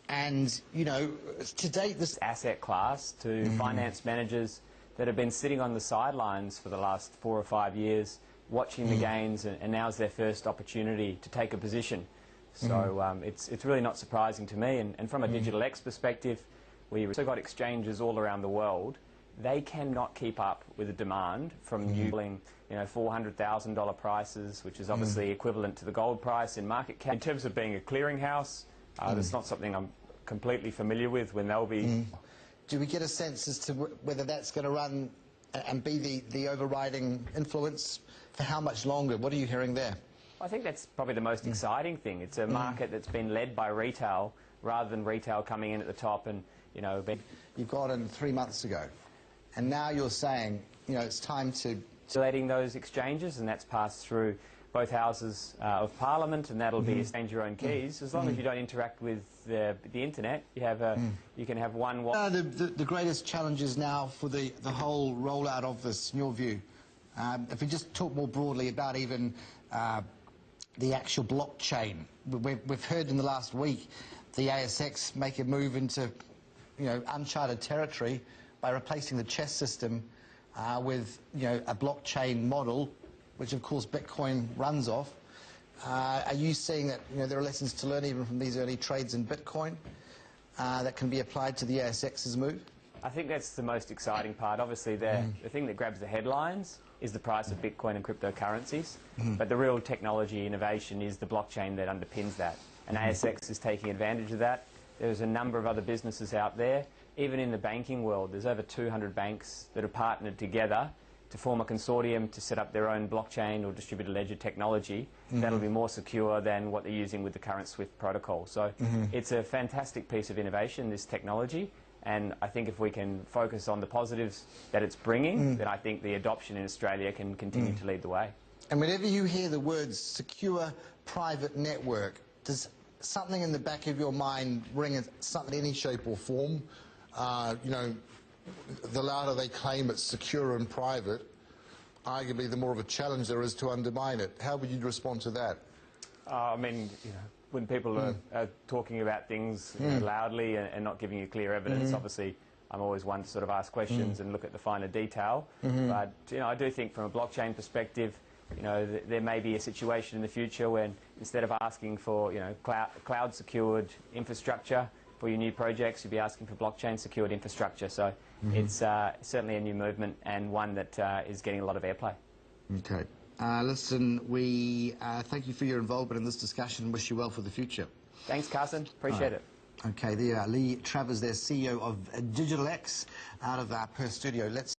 And, you know, to date, this asset class to finance managers that have been sitting on the sidelines for the last 4 or 5 years, watching the gains, and now's their first opportunity to take a position. So it's really not surprising to me. And from a DigitalX perspective, we've also got exchanges all around the world. They cannot keep up with the demand from new, you know, $400,000 prices, which is obviously equivalent to the gold price in market cap. In terms of being a clearinghouse, that's not something I'm completely familiar with when they'll be. Do we get a sense as to whether that's going to run and be the overriding influence for how much longer? What are you hearing there? I think that's probably the most exciting thing. It's a market that's been led by retail rather than retail coming in at the top and, you know... You've got in 3 months ago, and now you're saying, you know, it's time to... Letting those exchanges, and that's passed through both houses of Parliament, and that'll be exchange your own keys. As long as you don't interact with the internet, you have you can have one... The greatest challenges now for the whole rollout of this, in your view, if we just talk more broadly about even the actual blockchain. We've heard in the last week the ASX make a move into, you know, uncharted territory by replacing the chess system with, you know, a blockchain model, which of course Bitcoin runs off. Are you seeing that, you know, there are lessons to learn even from these early trades in Bitcoin that can be applied to the ASX's move? I think that's the most exciting part. Obviously, the thing that grabs the headlines is the price of Bitcoin and cryptocurrencies, but the real technology innovation is the blockchain that underpins that. And ASX is taking advantage of that. There's a number of other businesses out there. Even in the banking world, there's over 200 banks that have partnered together to form a consortium to set up their own blockchain or distributed ledger technology that'll be more secure than what they're using with the current SWIFT protocol. So it's a fantastic piece of innovation, this technology, and I think if we can focus on the positives that it's bringing, then I think the adoption in Australia can continue to lead the way. And whenever you hear the words secure private network, does something in the back of your mind ring something in any shape or form? You know, the louder they claim it's secure and private, arguably the more of a challenge there is to undermine it. How would you respond to that? I mean, you know, when people are talking about things you know, loudly and not giving you clear evidence, obviously I'm always one to sort of ask questions and look at the finer detail. But, you know, I do think from a blockchain perspective, you know, there may be a situation in the future when instead of asking for, you know, cloud secured infrastructure for your new projects, you'll be asking for blockchain secured infrastructure. So it's certainly a new movement and one that is getting a lot of airplay. Okay. Listen, we thank you for your involvement in this discussion and wish you well for the future. Thanks, Carson. Appreciate it. Okay, there you are. Leigh Travers, their CEO of DigitalX, out of our Perth studio. Let's